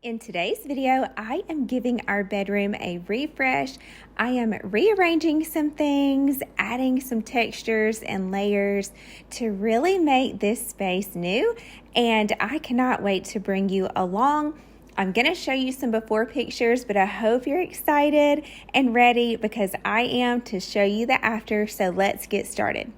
In today's video, I am giving our bedroom a refresh. I am rearranging some things, adding some textures and layers to really make this space new, and I cannot wait to bring you along. I'm going to show you some before pictures, but I hope you're excited and ready because I am to show you the after, so let's get started.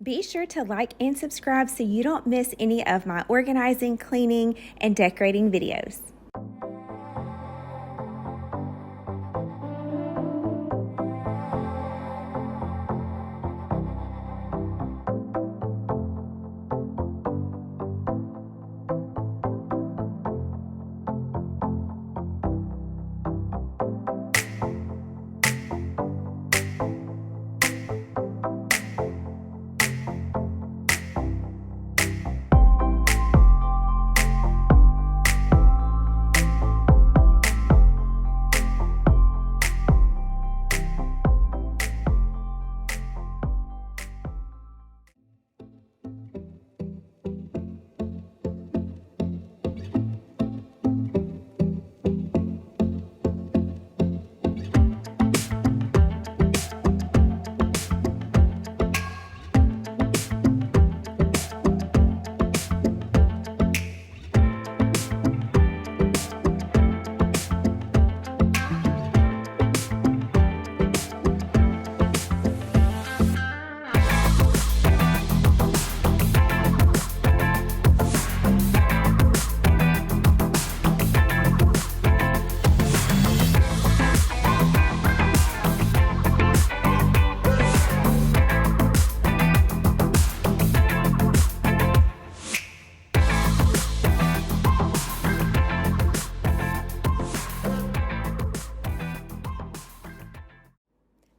Be sure to like and subscribe so you don't miss any of my organizing, cleaning, and decorating videos.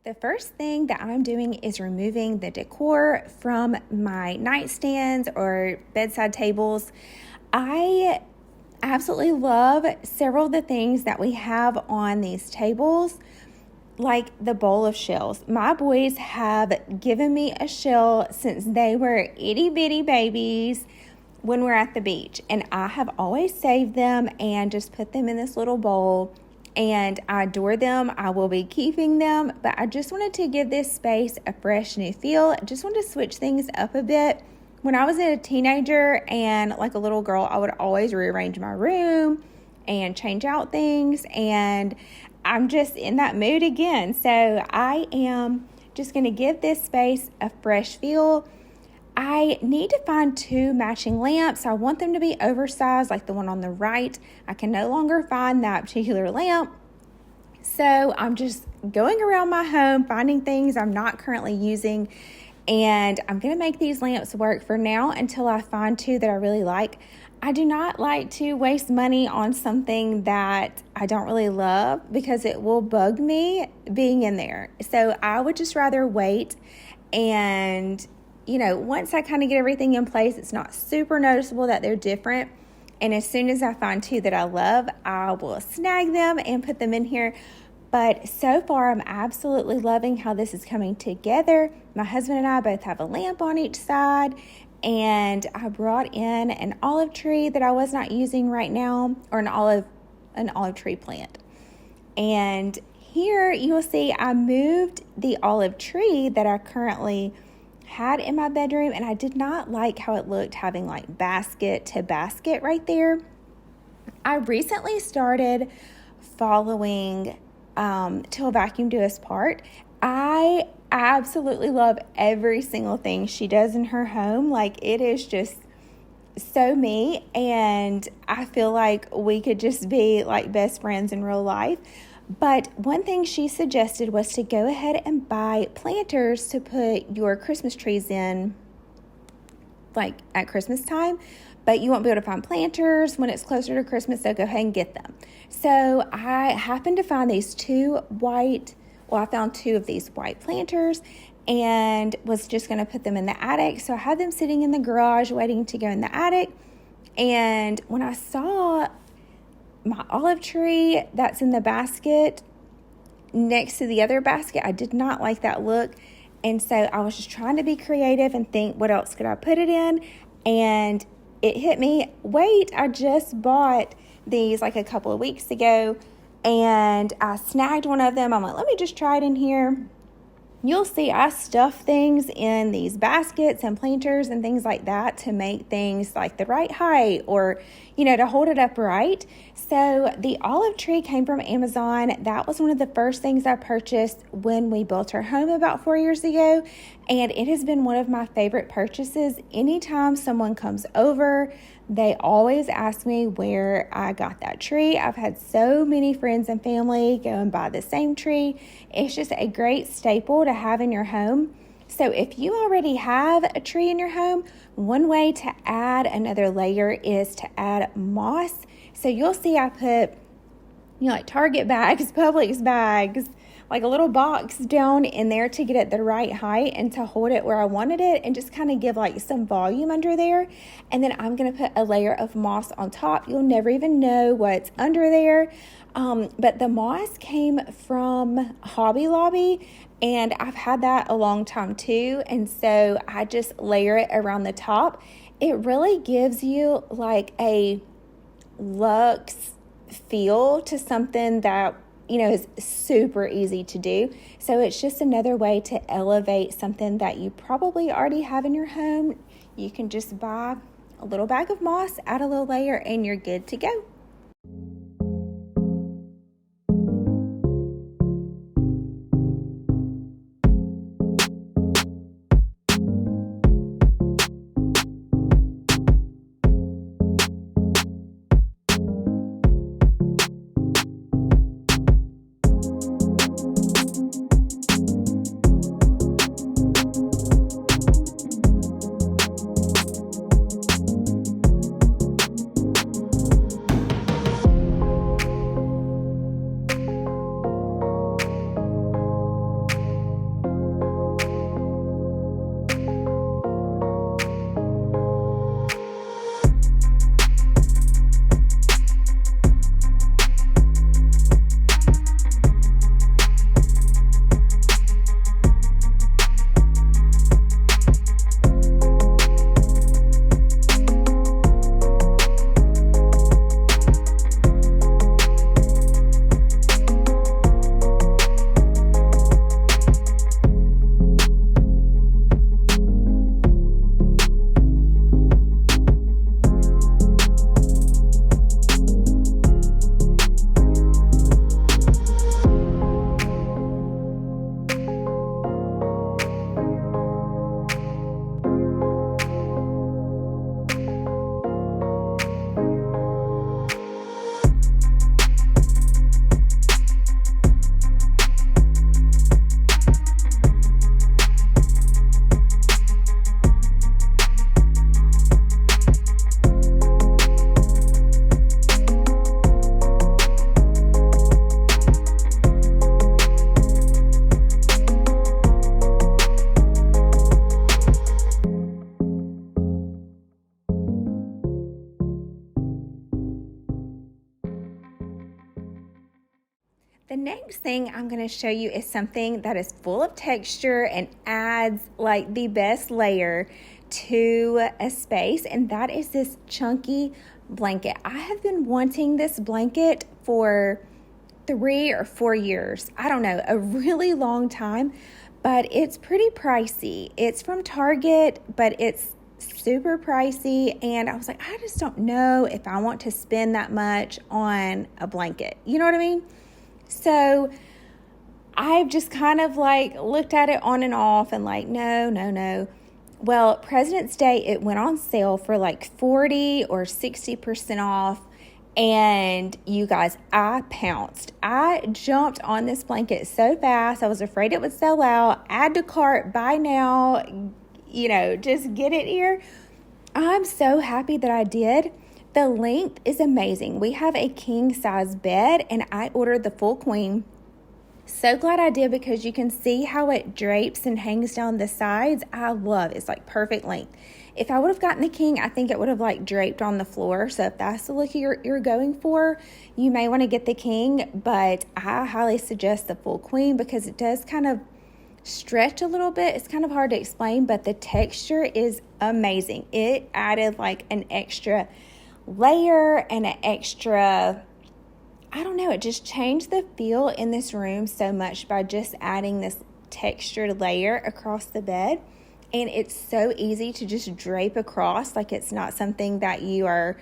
The first thing that I'm doing is removing the decor from my nightstands or bedside tables. I absolutely love several of the things that we have on these tables, like the bowl of shells. My boys have given me a shell since they were itty bitty babies when we're at the beach, and I have always saved them and just put them in this little bowl. And I adore them. I will be keeping them, but I just wanted to give this space a fresh new feel. I just wanted to switch things up a bit. When I was a teenager and like a little girl, I would always rearrange my room and change out things, and I'm just in that mood again. So I am just going to give this space a fresh feel. I need to find two matching lamps. I want them to be oversized like the one on the right. I can no longer find that particular lamp. So I'm just going around my home, finding things I'm not currently using, and I'm going to make these lamps work for now until I find two that I really like. I do not like to waste money on something that I don't really love because it will bug me being in there. So I would just rather wait, and once I kind of get everything in place, it's not super noticeable that they're different. And as soon as I find two that I love, I will snag them and put them in here. But so far, I'm absolutely loving how this is coming together. My husband and I both have a lamp on each side, and I brought in an olive tree that I was not using right now, or an olive tree plant. And here you will see I moved the olive tree that I currently had in my bedroom, and I did not like how it looked having like basket to basket right there. I recently started following Till Vacuum Do Us Part. I absolutely love every single thing she does in her home. Like, it is just so me, and I feel like we could just be like best friends in real life. But one thing she suggested was to go ahead and buy planters to put your Christmas trees in, like at Christmas time. But you won't be able to find planters when it's closer to Christmas, so go ahead and get them. So I happened to find these I found two of these white planters and was just going to put them in the attic. So I had them sitting in the garage waiting to go in the attic. And when I saw my olive tree that's in the basket next to the other basket, I did not like that look. And so I was just trying to be creative and think, what else could I put it in? And it hit me, wait, I just bought these like a couple of weeks ago, and I snagged one of them. I'm like, let me just try it in here. You'll see I stuff things in these baskets and planters and things like that to make things like the right height, or, to hold it upright. So the olive tree came from Amazon. That was one of the first things I purchased when we built our home about 4 years ago. And it has been one of my favorite purchases. Anytime someone comes over, they always ask me where I got that tree. I've had so many friends and family go and buy the same tree. It's just a great staple to have in your home. So if you already have a tree in your home, one way to add another layer is to add moss. So you'll see I put, like Target bags, Publix bags, like a little box down in there to get it the right height and to hold it where I wanted it, and just kind of give like some volume under there. And then I'm going to put a layer of moss on top. You'll never even know what's under there. But the moss came from Hobby Lobby, and I've had that a long time too. And so I just layer it around the top. It really gives you like a luxe feel to something that is super easy to do. So it's just another way to elevate something that you probably already have in your home. You can just buy a little bag of moss, add a little layer, and you're good to go. The next thing I'm going to show you is something that is full of texture and adds like the best layer to a space, and that is this chunky blanket. I have been wanting this blanket for 3 or 4 years. I don't know, a really long time, but it's pretty pricey. It's from Target, but it's super pricey, and I was like, I just don't know if I want to spend that much on a blanket. You know what I mean? So I've just kind of like looked at it on and off and like, no. Well, President's Day, it went on sale for like 40 or 60% off. And you guys, I pounced. I jumped on this blanket so fast. I was afraid it would sell out. Add to cart, buy now, just get it here. I'm so happy that I did. The length is amazing. We have a king size bed, and I ordered the full queen. So glad I did, because you can see how it drapes and hangs down the sides. I love it. It's like perfect length. If I would have gotten the king, I think it would have like draped on the floor. So if that's the look you're going for, you may want to get the king, but I highly suggest the full queen because it does kind of stretch a little bit. It's kind of hard to explain, but the texture is amazing. It added like an extra layer and an extra, I don't know, it just changed the feel in this room so much by just adding this textured layer across the bed. And it's so easy to just drape across, like it's not something that you are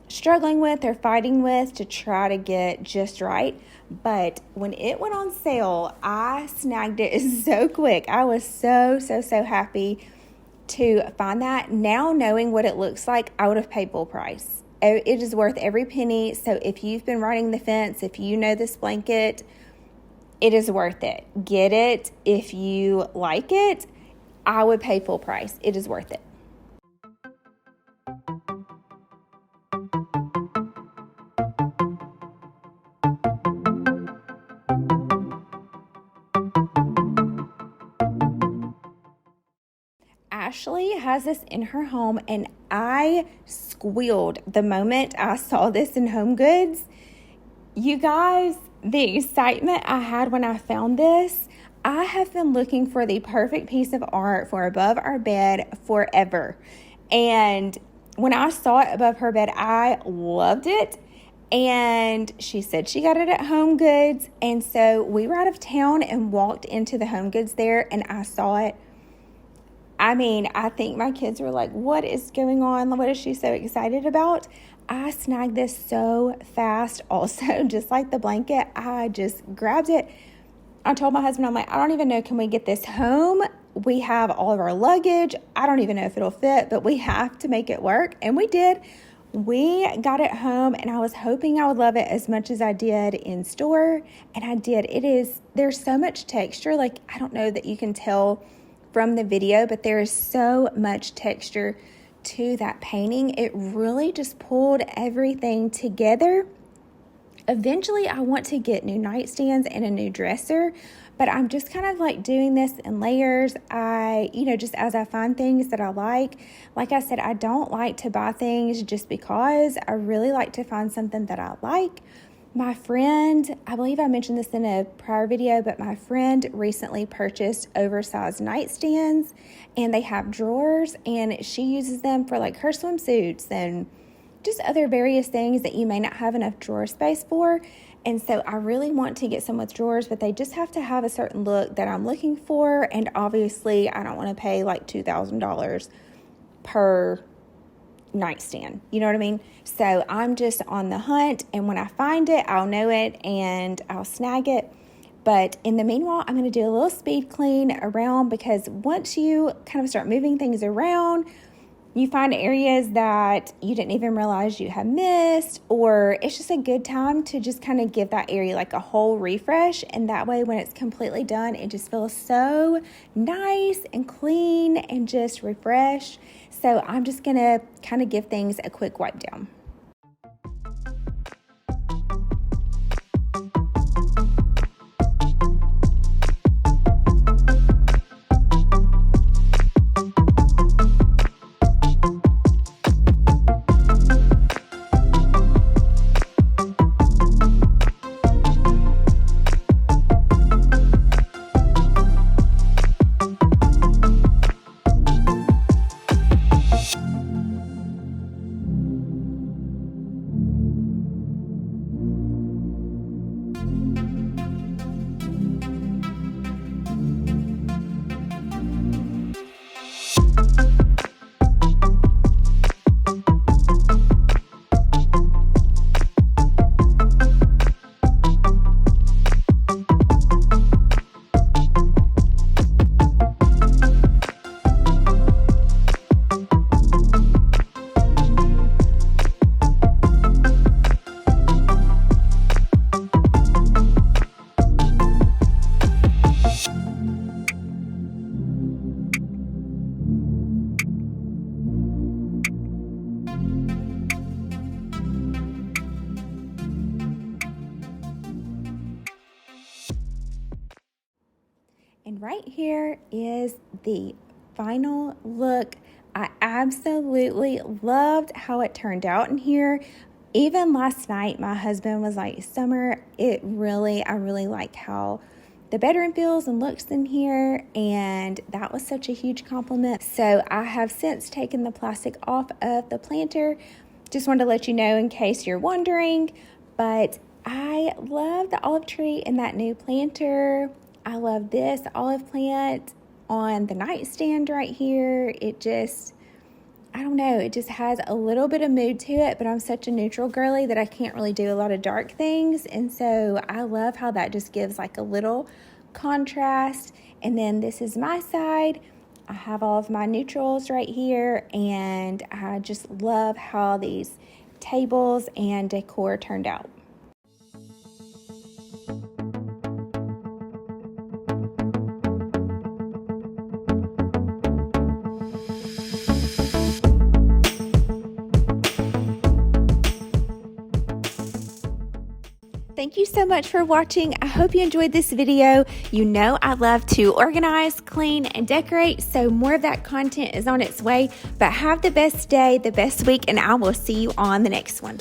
struggling with or fighting with to try to get just right. But when it went on sale, I snagged it so quick. I was so happy to find that. Now knowing what it looks like, I would have paid full price. It is worth every penny. So if you've been riding the fence, if you know this blanket, it is worth it. Get it. If you like it, I would pay full price. It is worth it. Ashley has this in her home, and I squealed the moment I saw this in Home Goods. You guys, the excitement I had when I found this, I have been looking for the perfect piece of art for above our bed forever. And when I saw it above her bed, I loved it. And she said she got it at Home Goods. And so we were out of town and walked into the Home Goods there, and I saw it. I mean, I think my kids were like, what is going on? What is she so excited about? I snagged this so fast also, just like the blanket. I just grabbed it. I told my husband, I'm like, I don't even know, can we get this home? We have all of our luggage. I don't even know if it'll fit, but we have to make it work. And we did. We got it home, and I was hoping I would love it as much as I did in store. And I did. There's so much texture. Like, I don't know that you can tell from the video, but there is so much texture to that painting. It really just pulled everything together. Eventually, I want to get new nightstands and a new dresser, but I'm just kind of like doing this in layers. Just as I find things that I like. Like I said, I don't like to buy things just because. I really like to find something that I like. My friend, I believe I mentioned this in a prior video, but my friend recently purchased oversized nightstands, and they have drawers, and she uses them for like her swimsuits and just other various things that you may not have enough drawer space for. And so I really want to get some with drawers, but they just have to have a certain look that I'm looking for. And obviously I don't want to pay like $2,000 per nightstand. You know what I mean? So I'm just on the hunt, and when I find it, I'll know it and I'll snag it. But in the meanwhile, I'm going to do a little speed clean around, because once you kind of start moving things around, you find areas that you didn't even realize you had missed, or it's just a good time to just kind of give that area like a whole refresh. And that way, when it's completely done, it just feels so nice and clean and just refreshed. So I'm just going to kind of give things a quick wipe down. And right here is the final look. I absolutely loved how it turned out in here. Even last night, my husband was like, Summer, I really like how the bedroom feels and looks in here, and that was such a huge compliment. So I have since taken the plastic off of the planter. Just wanted to let you know in case you're wondering, but I love the olive tree in that new planter. I love this olive plant on the nightstand right here. It just, I don't know, it just has a little bit of mood to it, but I'm such a neutral girly that I can't really do a lot of dark things. And so I love how that just gives like a little contrast. And then this is my side. I have all of my neutrals right here, and I just love how these tables and decor turned out. Thank you so much for watching. I hope you enjoyed this video. You know I love to organize, clean, and decorate, so more of that content is on its way. But have the best day, the best week, and I will see you on the next one.